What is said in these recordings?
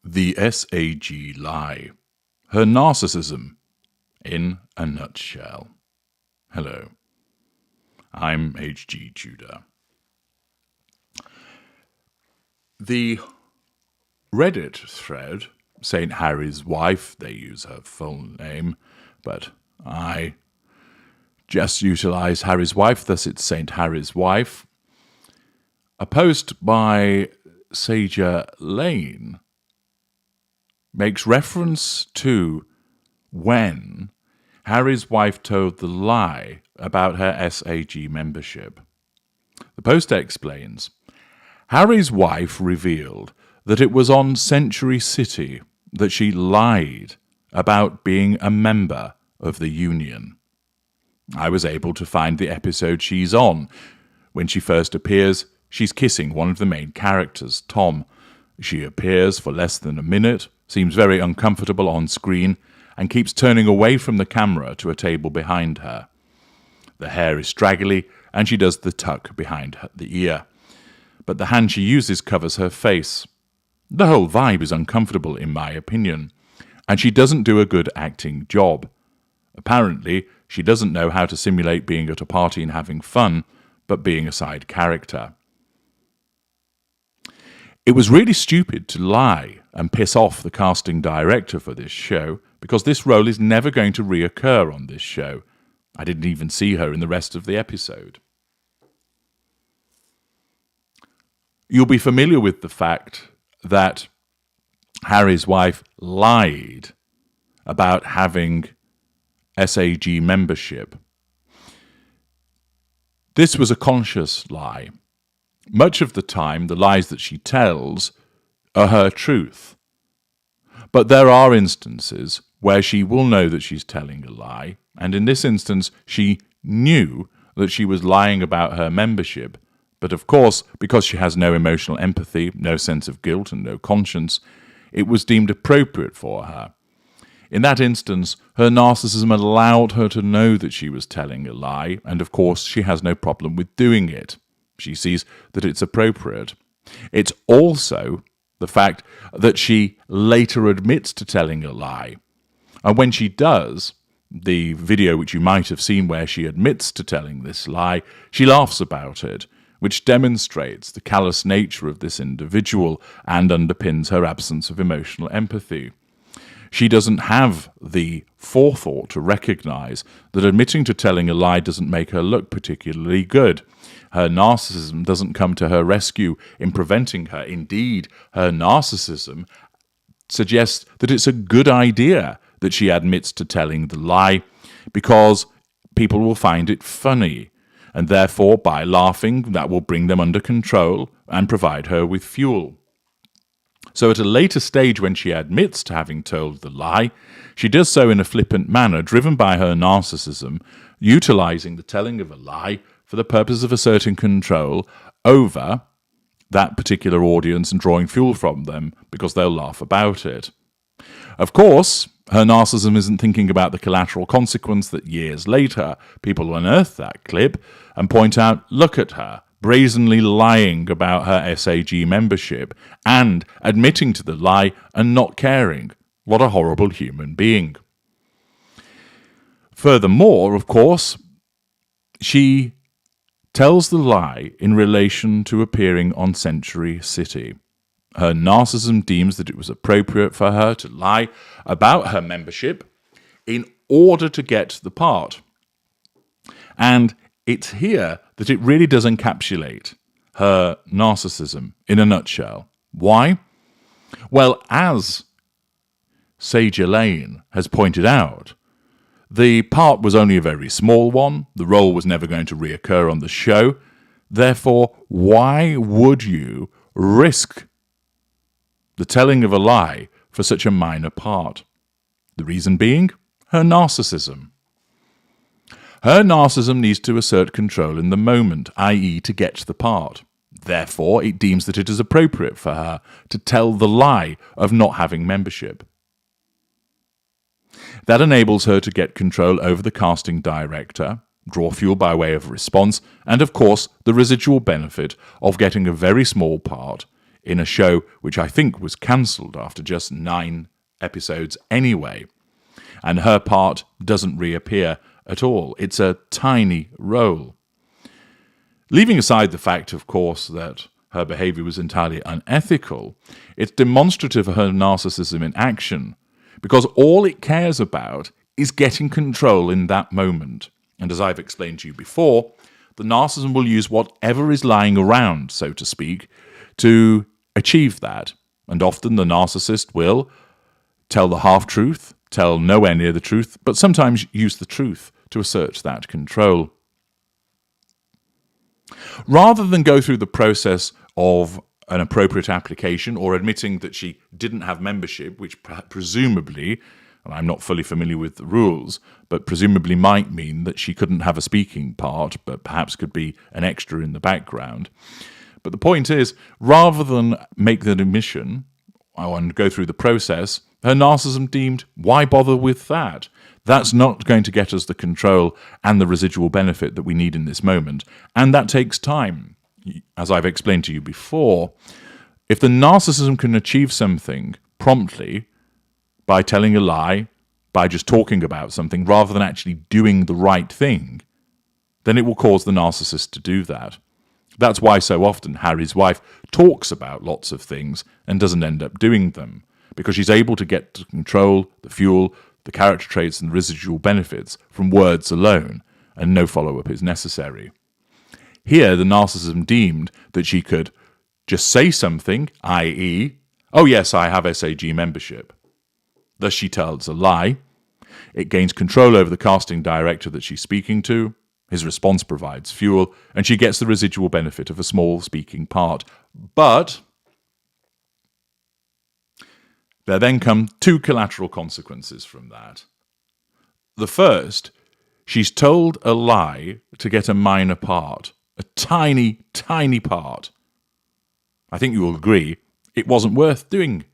The SAG Lie. Her Narcissism in a Nutshell. Hello, I'm HG Tudor. The Reddit thread, St. Harry's wife, they use her full name, but I just utilize Harry's wife, thus it's St. Harry's wife. A post by SAG Lie makes reference to when Harry's wife told the lie about her SAG membership. The post explains, Harry's wife revealed that it was on Century City that she lied about being a member of the union. I was able to find the episode she's on. When she first appears, she's kissing one of the main characters, Tom. She appears for less than a minute, seems very uncomfortable on screen, and keeps turning away from the camera to a table behind her. The hair is straggly, and she does the tuck behind the ear. But the hand she uses covers her face. The whole vibe is uncomfortable, in my opinion, and she doesn't do a good acting job. Apparently, she doesn't know how to simulate being at a party and having fun, but being a side character. It was really stupid to lie and piss off the casting director for this show, because this role is never going to reoccur on this show. I didn't even see her in the rest of the episode. You'll be familiar with the fact that Harry's wife lied about having SAG membership. This was a conscious lie. Much of the time, the lies that she tells are her truth. But there are instances where she will know that she's telling a lie, and in this instance, she knew that she was lying about her membership. But of course, because she has no emotional empathy, no sense of guilt, and no conscience, it was deemed appropriate for her. In that instance, her narcissism allowed her to know that she was telling a lie, and of course, she has no problem with doing it. She sees that it's appropriate. It's also the fact that she later admits to telling a lie. And when she does, the video which you might have seen where she admits to telling this lie, she laughs about it, which demonstrates the callous nature of this individual and underpins her absence of emotional empathy. She doesn't have the forethought to recognize that admitting to telling a lie doesn't make her look particularly good. Her narcissism doesn't come to her rescue in preventing her. Indeed, her narcissism suggests that it's a good idea that she admits to telling the lie because people will find it funny, and therefore, by laughing, that will bring them under control and provide her with fuel. So at a later stage when she admits to having told the lie, she does so in a flippant manner, driven by her narcissism, utilizing the telling of a lie for the purpose of asserting control over that particular audience and drawing fuel from them because they'll laugh about it. Of course, her narcissism isn't thinking about the collateral consequence that years later people will unearth that clip and point out, look at her, brazenly lying about her SAG membership and admitting to the lie and not caring. What a horrible human being. Furthermore, of course, she tells the lie in relation to appearing on Century City. Her narcissism deems that it was appropriate for her to lie about her membership in order to get the part. And it's here that it really does encapsulate her narcissism in a nutshell. Why? Well, as SAG Lie has pointed out, the part was only a very small one. The role was never going to reoccur on the show. Therefore, why would you risk the telling of a lie for such a minor part? The reason being, her narcissism. Her narcissism needs to assert control in the moment, i.e. to get the part. Therefore, it deems that it is appropriate for her to tell the lie of not having membership. That enables her to get control over the casting director, draw fuel by way of response, and of course the residual benefit of getting a very small part in a show which I think was cancelled after just 9 episodes anyway. And her part doesn't reappear at all. It's a tiny role. Leaving aside the fact, of course, that her behaviour was entirely unethical, it's demonstrative of her narcissism in action, because all it cares about is getting control in that moment. And as I've explained to you before, the narcissism will use whatever is lying around, so to speak, to achieve that. And often the narcissist will tell the half-truth, tell nowhere near the truth, but sometimes use the truth to assert that control. Rather than go through the process of an appropriate application or admitting that she didn't have membership, which presumably, and I'm not fully familiar with the rules, but presumably might mean that she couldn't have a speaking part, but perhaps could be an extra in the background. But the point is, rather than make the admission and go through the process, her narcissism deemed, why bother with that? That's not going to get us the control and the residual benefit that we need in this moment, and that takes time. As I've explained to you before, if the narcissism can achieve something promptly by telling a lie, by just talking about something rather than actually doing the right thing, then it will cause the narcissist to do that. That's why so often Harry's wife talks about lots of things and doesn't end up doing them, because she's able to get to control the fuel, the character traits and the residual benefits from words alone, and no follow-up is necessary. Here, the narcissism deemed that she could just say something, i.e., oh yes, I have SAG membership. Thus she tells a lie. It gains control over the casting director that she's speaking to. His response provides fuel, and she gets the residual benefit of a small speaking part. But there then come 2 collateral consequences from that. The first, she's told a lie to get a minor part, a tiny, tiny part. I think you will agree it wasn't worth doing.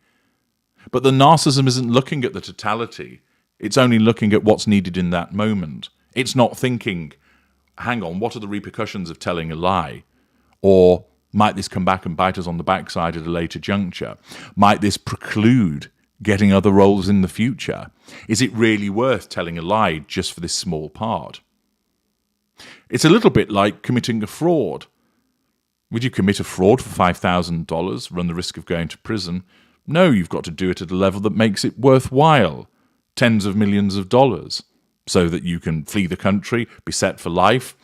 But the narcissism isn't looking at the totality. It's only looking at what's needed in that moment. It's not thinking, hang on, what are the repercussions of telling a lie? Or might this come back and bite us on the backside at a later juncture? Might this preclude getting other roles in the future? Is it really worth telling a lie just for this small part? It's a little bit like committing a fraud. Would you commit a fraud for $5,000, run the risk of going to prison? No, you've got to do it at a level that makes it worthwhile, tens of millions of dollars, so that you can flee the country, be set for life,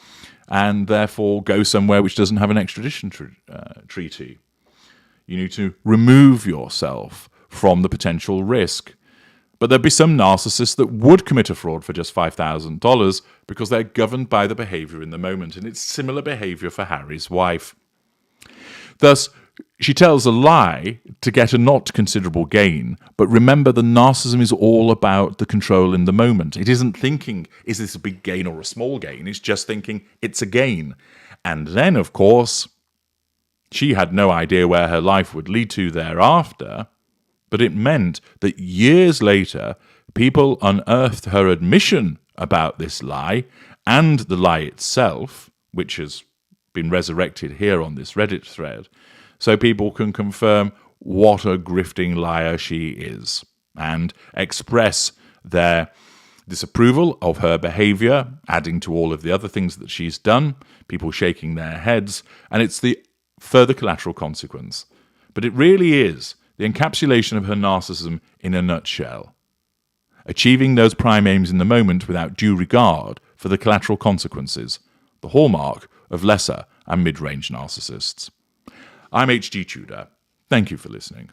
and therefore go somewhere which doesn't have an extradition treaty. You need to remove yourself from the potential risk. But there'd be some narcissists that would commit a fraud for just $5,000 because they're governed by the behaviour in the moment, and it's similar behaviour for Harry's wife. Thus, she tells a lie to get a not considerable gain, but remember the narcissism is all about the control in the moment. It isn't thinking, is this a big gain or a small gain? It's just thinking, it's a gain. And then, of course, she had no idea where her life would lead to thereafter, but it meant that years later, people unearthed her admission about this lie and the lie itself, which has been resurrected here on this Reddit thread, so people can confirm what a grifting liar she is and express their disapproval of her behaviour, adding to all of the other things that she's done, people shaking their heads, and it's the further collateral consequence. But it really is the encapsulation of her narcissism in a nutshell. Achieving those prime aims in the moment without due regard for the collateral consequences, the hallmark of lesser and mid-range narcissists. I'm HG Tudor. Thank you for listening.